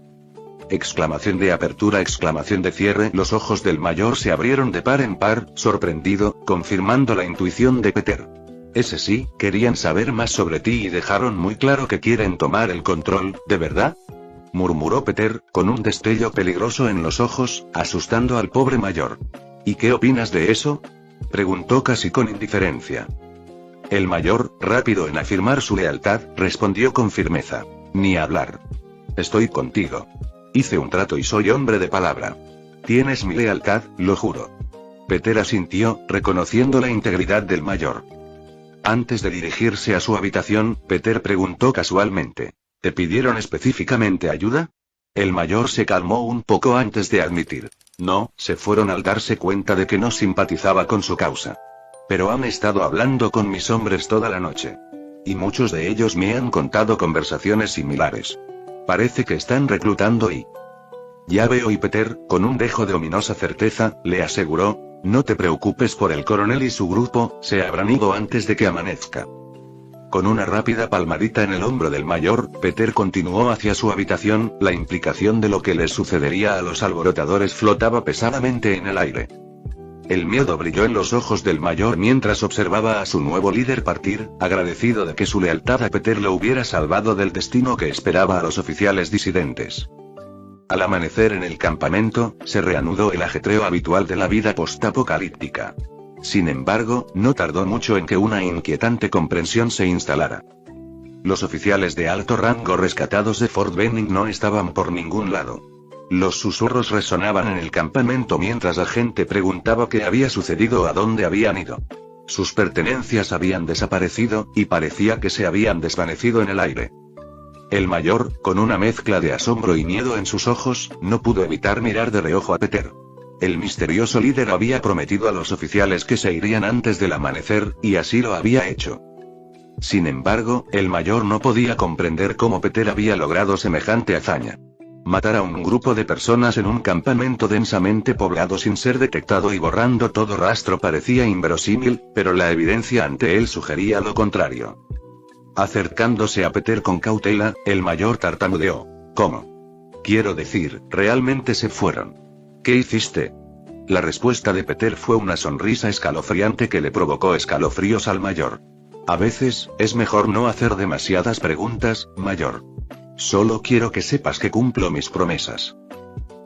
Exclamación de apertura, exclamación de cierre. Los ojos del mayor se abrieron de par en par, sorprendido, confirmando la intuición de Peter. Ese sí, querían saber más sobre ti y dejaron muy claro que quieren tomar el control, ¿de verdad? Murmuró Peter, con un destello peligroso en los ojos, asustando al pobre mayor. ¿Y qué opinas de eso? Preguntó casi con indiferencia. El mayor, rápido en afirmar su lealtad, respondió con firmeza: ni hablar. Estoy contigo. Hice un trato y soy hombre de palabra. Tienes mi lealtad, lo juro. Peter asintió, reconociendo la integridad del mayor. Antes de dirigirse a su habitación, Peter preguntó casualmente: ¿te pidieron específicamente ayuda? El mayor se calmó un poco antes de admitir: no, se fueron al darse cuenta de que no simpatizaba con su causa. Pero han estado hablando con mis hombres toda la noche. Y muchos de ellos me han contado conversaciones similares. Parece que están reclutando y... Ya veo. Y Peter, con un dejo de ominosa certeza, le aseguró: no te preocupes por el coronel y su grupo, se habrán ido antes de que amanezca. Con una rápida palmadita en el hombro del mayor, Peter continuó hacia su habitación. La implicación de lo que les sucedería a los alborotadores flotaba pesadamente en el aire. El miedo brilló en los ojos del mayor mientras observaba a su nuevo líder partir, agradecido de que su lealtad a Peter lo hubiera salvado del destino que esperaba a los oficiales disidentes. Al amanecer en el campamento, se reanudó el ajetreo habitual de la vida postapocalíptica. Sin embargo, no tardó mucho en que una inquietante comprensión se instalara. Los oficiales de alto rango rescatados de Fort Benning no estaban por ningún lado. Los susurros resonaban en el campamento mientras la gente preguntaba qué había sucedido o a dónde habían ido. Sus pertenencias habían desaparecido, y parecía que se habían desvanecido en el aire. El mayor, con una mezcla de asombro y miedo en sus ojos, no pudo evitar mirar de reojo a Peter. El misterioso líder había prometido a los oficiales que se irían antes del amanecer, y así lo había hecho. Sin embargo, el mayor no podía comprender cómo Peter había logrado semejante hazaña. Matar a un grupo de personas en un campamento densamente poblado sin ser detectado y borrando todo rastro parecía inverosímil, pero la evidencia ante él sugería lo contrario. Acercándose a Peter con cautela, el mayor tartamudeó: ¿cómo? Quiero decir, ¿realmente se fueron? ¿Qué hiciste? La respuesta de Peter fue una sonrisa escalofriante que le provocó escalofríos al mayor. A veces, es mejor no hacer demasiadas preguntas, mayor. Solo quiero que sepas que cumplo mis promesas.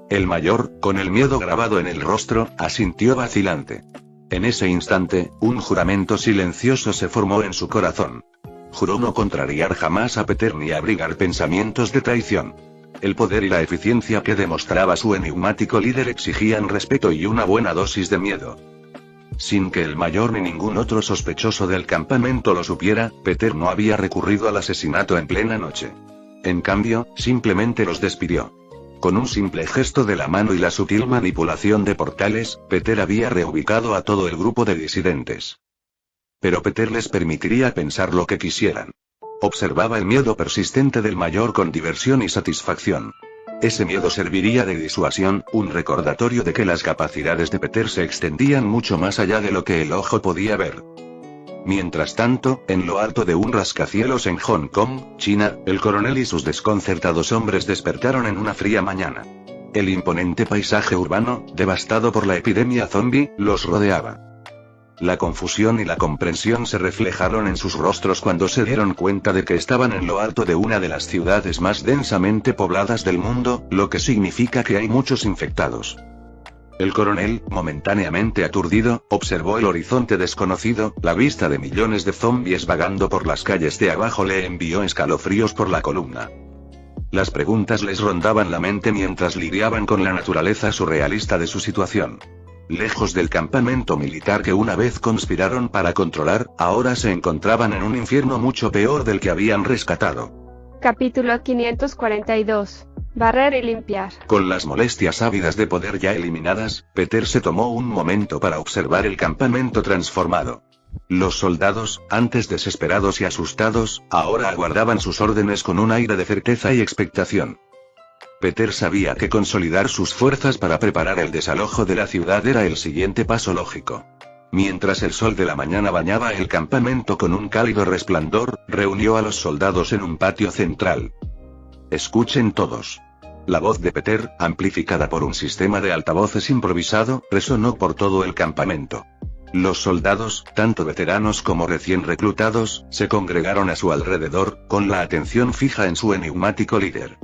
El mayor, con el miedo grabado en el rostro, asintió vacilante. En ese instante, un juramento silencioso se formó en su corazón. Juró no contrariar jamás a Peter ni abrigar pensamientos de traición. El poder y la eficiencia que demostraba su enigmático líder exigían respeto y una buena dosis de miedo. Sin que el mayor ni ningún otro sospechoso del campamento lo supiera, Peter no había recurrido al asesinato en plena noche. En cambio, simplemente los despidió. Con un simple gesto de la mano y la sutil manipulación de portales, Peter había reubicado a todo el grupo de disidentes. Pero Peter les permitiría pensar lo que quisieran. Observaba el miedo persistente del mayor con diversión y satisfacción. Ese miedo serviría de disuasión, un recordatorio de que las capacidades de Peter se extendían mucho más allá de lo que el ojo podía ver. Mientras tanto, en lo alto de un rascacielos en Hong Kong, China, el coronel y sus desconcertados hombres despertaron en una fría mañana. El imponente paisaje urbano, devastado por la epidemia zombie, los rodeaba. La confusión y la comprensión se reflejaron en sus rostros cuando se dieron cuenta de que estaban en lo alto de una de las ciudades más densamente pobladas del mundo, lo que significa que hay muchos infectados. El coronel, momentáneamente aturdido, observó el horizonte desconocido. La vista de millones de zombies vagando por las calles de abajo le envió escalofríos por la columna. Las preguntas les rondaban la mente mientras lidiaban con la naturaleza surrealista de su situación. Lejos del campamento militar que una vez conspiraron para controlar, ahora se encontraban en un infierno mucho peor del que habían rescatado. Capítulo 542. Barrer y limpiar. Con las molestias ávidas de poder ya eliminadas, Peter se tomó un momento para observar el campamento transformado. Los soldados, antes desesperados y asustados, ahora aguardaban sus órdenes con un aire de certeza y expectación. Peter sabía que consolidar sus fuerzas para preparar el desalojo de la ciudad era el siguiente paso lógico. Mientras el sol de la mañana bañaba el campamento con un cálido resplandor, reunió a los soldados en un patio central. «Escuchen todos». La voz de Peter, amplificada por un sistema de altavoces improvisado, resonó por todo el campamento. Los soldados, tanto veteranos como recién reclutados, se congregaron a su alrededor, con la atención fija en su enigmático líder.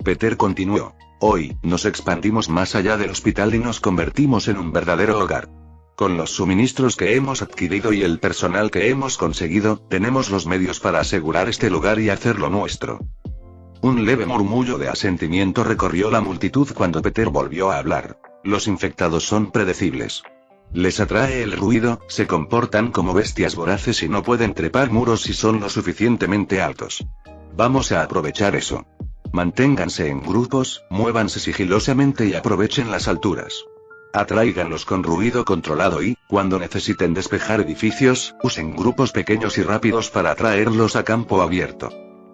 Peter continuó: «Hoy, nos expandimos más allá del hospital y nos convertimos en un verdadero hogar. Con los suministros que hemos adquirido y el personal que hemos conseguido, tenemos los medios para asegurar este lugar y hacerlo nuestro». Un leve murmullo de asentimiento recorrió la multitud cuando Peter volvió a hablar. Los infectados son predecibles. Les atrae el ruido, se comportan como bestias voraces y no pueden trepar muros si son lo suficientemente altos. Vamos a aprovechar eso. Manténganse en grupos, muévanse sigilosamente y aprovechen las alturas. Atráiganlos con ruido controlado y, cuando necesiten despejar edificios, usen grupos pequeños y rápidos para atraerlos a campo abierto.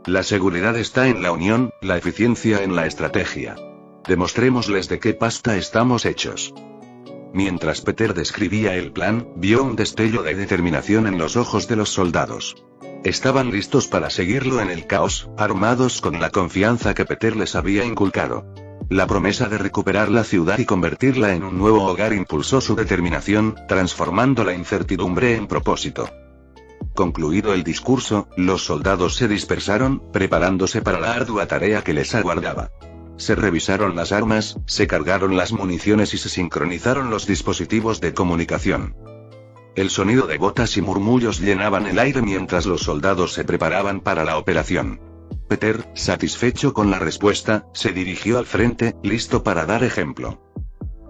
La seguridad está en la unión, la eficiencia en la estrategia. Demostrémosles de qué pasta estamos hechos. Mientras Peter describía el plan, vio un destello de determinación en los ojos de los soldados. Estaban listos para seguirlo en el caos, armados con la confianza que Peter les había inculcado. La promesa de recuperar la ciudad y convertirla en un nuevo hogar impulsó su determinación, transformando la incertidumbre en propósito. Concluido el discurso, los soldados se dispersaron, preparándose para la ardua tarea que les aguardaba. Se revisaron las armas, se cargaron las municiones y se sincronizaron los dispositivos de comunicación. El sonido de botas y murmullos llenaban el aire mientras los soldados se preparaban para la operación. Peter, satisfecho con la respuesta, se dirigió al frente, listo para dar ejemplo.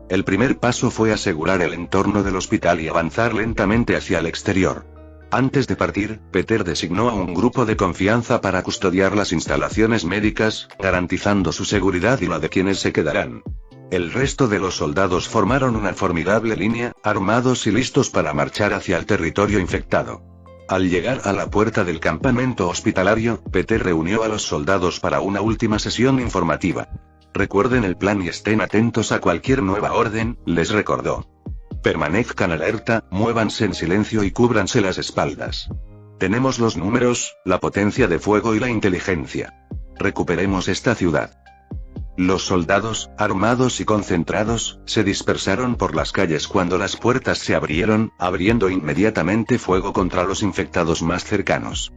El primer paso fue asegurar el entorno del hospital y avanzar lentamente hacia el exterior. Antes de partir, Peter designó a un grupo de confianza para custodiar las instalaciones médicas, garantizando su seguridad y la de quienes se quedarán. El resto de los soldados formaron una formidable línea, armados y listos para marchar hacia el territorio infectado. Al llegar a la puerta del campamento hospitalario, Peter reunió a los soldados para una última sesión informativa. «Recuerden el plan y estén atentos a cualquier nueva orden», les recordó. «Permanezcan alerta, muévanse en silencio y cúbranse las espaldas. Tenemos los números, la potencia de fuego y la inteligencia. Recuperemos esta ciudad». Los soldados, armados y concentrados, se dispersaron por las calles cuando las puertas se abrieron, abriendo inmediatamente fuego contra los infectados más cercanos.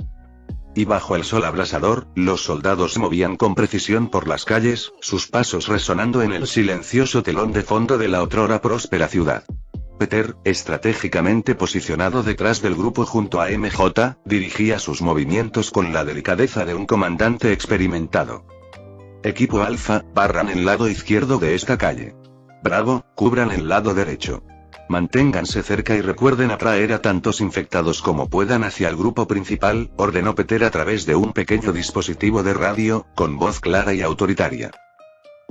Y bajo el sol abrasador, los soldados se movían con precisión por las calles, sus pasos resonando en el silencioso telón de fondo de la otrora próspera ciudad. Peter, estratégicamente posicionado detrás del grupo junto a MJ, dirigía sus movimientos con la delicadeza de un comandante experimentado. Equipo Alfa, barran el lado izquierdo de esta calle. Bravo, cubran el lado derecho. Manténganse cerca y recuerden atraer a tantos infectados como puedan hacia el grupo principal, ordenó Peter a través de un pequeño dispositivo de radio, con voz clara y autoritaria.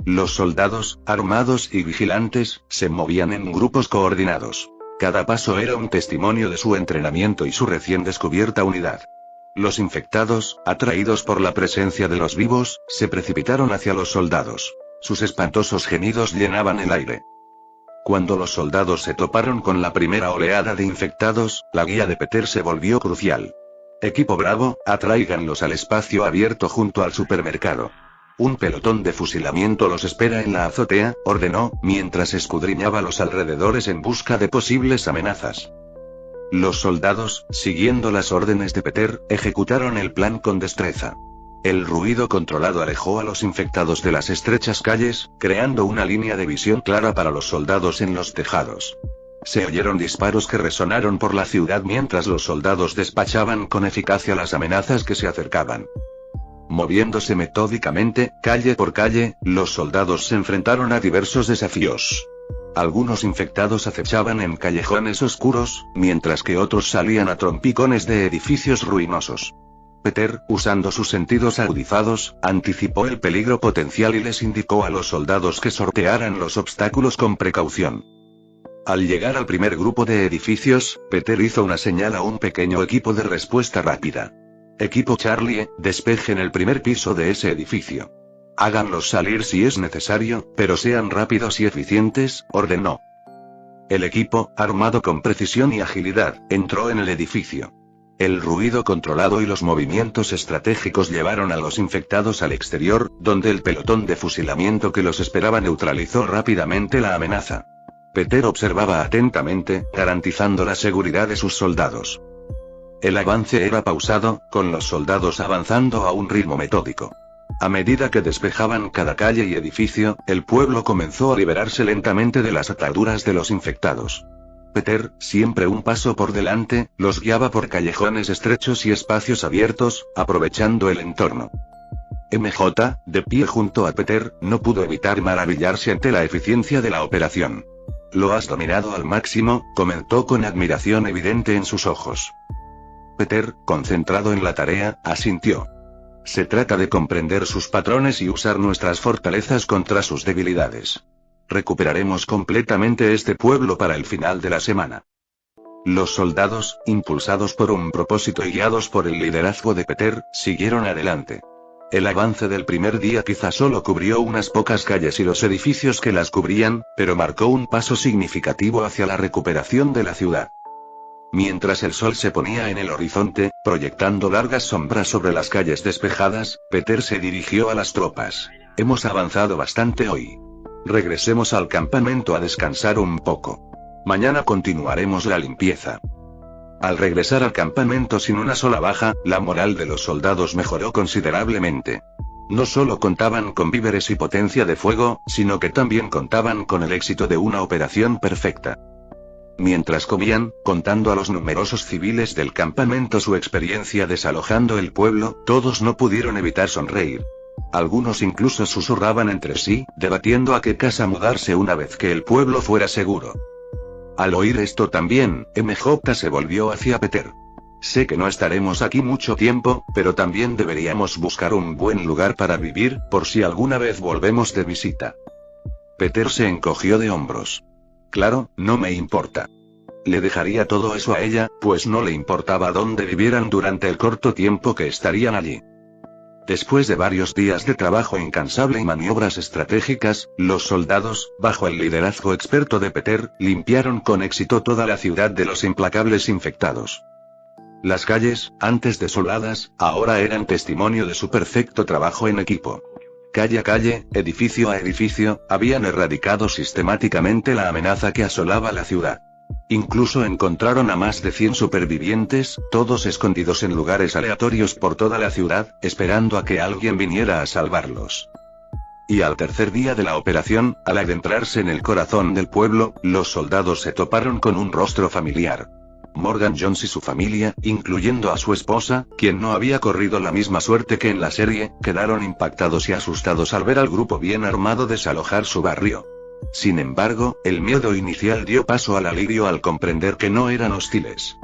Los soldados, armados y vigilantes, se movían en grupos coordinados. Cada paso era un testimonio de su entrenamiento y su recién descubierta unidad. Los infectados, atraídos por la presencia de los vivos, se precipitaron hacia los soldados. Sus espantosos gemidos llenaban el aire. Cuando los soldados se toparon con la primera oleada de infectados, la guía de Peter se volvió crucial. Equipo Bravo, atráiganlos al espacio abierto junto al supermercado. Un pelotón de fusilamiento los espera en la azotea, ordenó, mientras escudriñaba los alrededores en busca de posibles amenazas. Los soldados, siguiendo las órdenes de Peter, ejecutaron el plan con destreza. El ruido controlado alejó a los infectados de las estrechas calles, creando una línea de visión clara para los soldados en los tejados. Se oyeron disparos que resonaron por la ciudad mientras los soldados despachaban con eficacia las amenazas que se acercaban. Moviéndose metódicamente, calle por calle, los soldados se enfrentaron a diversos desafíos. Algunos infectados acechaban en callejones oscuros, mientras que otros salían a trompicones de edificios ruinosos. Peter, usando sus sentidos agudizados, anticipó el peligro potencial y les indicó a los soldados que sortearan los obstáculos con precaución. Al llegar al primer grupo de edificios, Peter hizo una señal a un pequeño equipo de respuesta rápida. Equipo Charlie, despejen el primer piso de ese edificio. Háganlos salir si es necesario, pero sean rápidos y eficientes, ordenó. El equipo, armado con precisión y agilidad, entró en el edificio. El ruido controlado y los movimientos estratégicos llevaron a los infectados al exterior, donde el pelotón de fusilamiento que los esperaba neutralizó rápidamente la amenaza. Peter observaba atentamente, garantizando la seguridad de sus soldados. El avance era pausado, con los soldados avanzando a un ritmo metódico. A medida que despejaban cada calle y edificio, el pueblo comenzó a liberarse lentamente de las ataduras de los infectados. Peter, siempre un paso por delante, los guiaba por callejones estrechos y espacios abiertos, aprovechando el entorno. MJ, de pie junto a Peter, no pudo evitar maravillarse ante la eficiencia de la operación. «Lo has dominado al máximo», comentó con admiración evidente en sus ojos. Peter, concentrado en la tarea, asintió. «Se trata de comprender sus patrones y usar nuestras fortalezas contra sus debilidades. Recuperaremos completamente este pueblo para el final de la semana». Los soldados, impulsados por un propósito y guiados por el liderazgo de Peter, siguieron adelante. El avance del primer día quizá solo cubrió unas pocas calles y los edificios que las cubrían, pero marcó un paso significativo hacia la recuperación de la ciudad. Mientras el sol se ponía en el horizonte, proyectando largas sombras sobre las calles despejadas, Peter se dirigió a las tropas. «Hemos avanzado bastante hoy. Regresemos al campamento a descansar un poco. Mañana continuaremos la limpieza». Al regresar al campamento sin una sola baja, la moral de los soldados mejoró considerablemente. No solo contaban con víveres y potencia de fuego, sino que también contaban con el éxito de una operación perfecta. Mientras comían, contando a los numerosos civiles del campamento su experiencia desalojando el pueblo, todos no pudieron evitar sonreír. Algunos incluso susurraban entre sí, debatiendo a qué casa mudarse una vez que el pueblo fuera seguro. Al oír esto también, MJ se volvió hacia Peter. «Sé que no estaremos aquí mucho tiempo, pero también deberíamos buscar un buen lugar para vivir, por si alguna vez volvemos de visita». Peter se encogió de hombros. «Claro, no me importa». Le dejaría todo eso a ella, pues no le importaba dónde vivieran durante el corto tiempo que estarían allí. Después de varios días de trabajo incansable y maniobras estratégicas, los soldados, bajo el liderazgo experto de Peter, limpiaron con éxito toda la ciudad de los implacables infectados. Las calles, antes desoladas, ahora eran testimonio de su perfecto trabajo en equipo. Calle a calle, edificio a edificio, habían erradicado sistemáticamente la amenaza que asolaba la ciudad. Incluso encontraron a más de 100 supervivientes, todos escondidos en lugares aleatorios por toda la ciudad, esperando a que alguien viniera a salvarlos. Y al tercer día de la operación, al adentrarse en el corazón del pueblo, los soldados se toparon con un rostro familiar. Morgan Jones y su familia, incluyendo a su esposa, quien no había corrido la misma suerte que en la serie, quedaron impactados y asustados al ver al grupo bien armado desalojar su barrio. Sin embargo, el miedo inicial dio paso al alivio al comprender que no eran hostiles.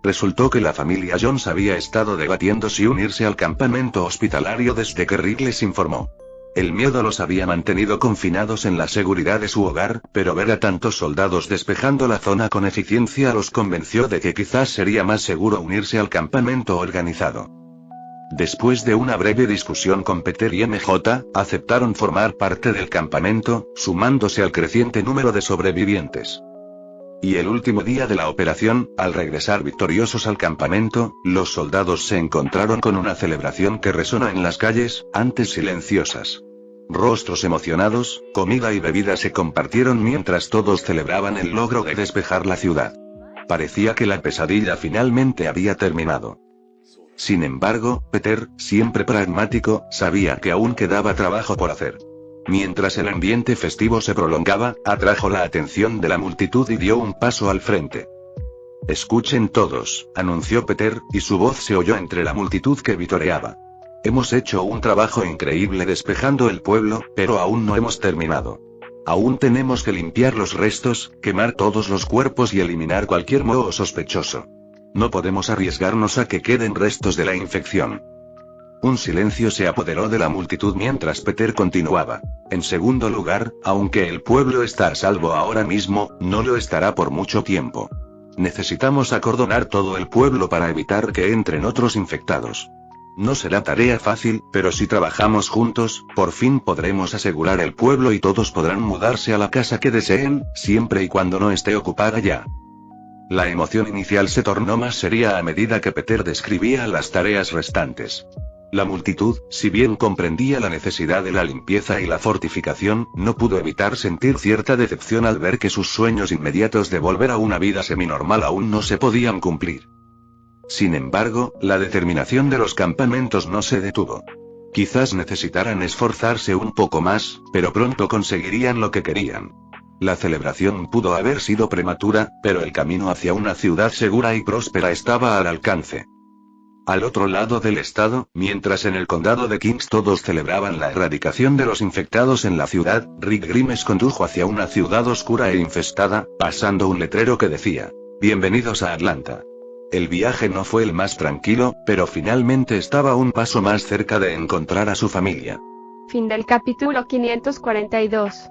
Resultó que la familia Jones había estado debatiendo si unirse al campamento hospitalario desde que Rick les informó. El miedo los había mantenido confinados en la seguridad de su hogar, pero ver a tantos soldados despejando la zona con eficiencia los convenció de que quizás sería más seguro unirse al campamento organizado. Después de una breve discusión con Peter y MJ, aceptaron formar parte del campamento, sumándose al creciente número de sobrevivientes. Y el último día de la operación, al regresar victoriosos al campamento, los soldados se encontraron con una celebración que resonó en las calles, antes silenciosas. Rostros emocionados, comida y bebida se compartieron mientras todos celebraban el logro de despejar la ciudad. Parecía que la pesadilla finalmente había terminado. Sin embargo, Peter, siempre pragmático, sabía que aún quedaba trabajo por hacer. Mientras el ambiente festivo se prolongaba, atrajo la atención de la multitud y dio un paso al frente. «Escuchen todos», anunció Peter, y su voz se oyó entre la multitud que vitoreaba. «Hemos hecho un trabajo increíble despejando el pueblo, pero aún no hemos terminado. Aún tenemos que limpiar los restos, quemar todos los cuerpos y eliminar cualquier moho sospechoso. No podemos arriesgarnos a que queden restos de la infección. Un silencio se apoderó de la multitud mientras Peter continuaba. En segundo lugar, aunque el pueblo está a salvo ahora mismo, no lo estará por mucho tiempo. Necesitamos acordonar todo el pueblo para evitar que entren otros infectados. No será tarea fácil, pero si trabajamos juntos, por fin podremos asegurar el pueblo y todos podrán mudarse a la casa que deseen, siempre y cuando no esté ocupada ya. La emoción inicial se tornó más seria a medida que Peter describía las tareas restantes. La multitud, si bien comprendía la necesidad de la limpieza y la fortificación, no pudo evitar sentir cierta decepción al ver que sus sueños inmediatos de volver a una vida seminormal aún no se podían cumplir. Sin embargo, la determinación de los campamentos no se detuvo. Quizás necesitaran esforzarse un poco más, pero pronto conseguirían lo que querían. La celebración pudo haber sido prematura, pero el camino hacia una ciudad segura y próspera estaba al alcance. Al otro lado del estado, mientras en el condado de Kings todos celebraban la erradicación de los infectados en la ciudad, Rick Grimes condujo hacia una ciudad oscura e infestada, pasando un letrero que decía: "Bienvenidos a Atlanta". El viaje no fue el más tranquilo, pero finalmente estaba un paso más cerca de encontrar a su familia. Fin del capítulo 542.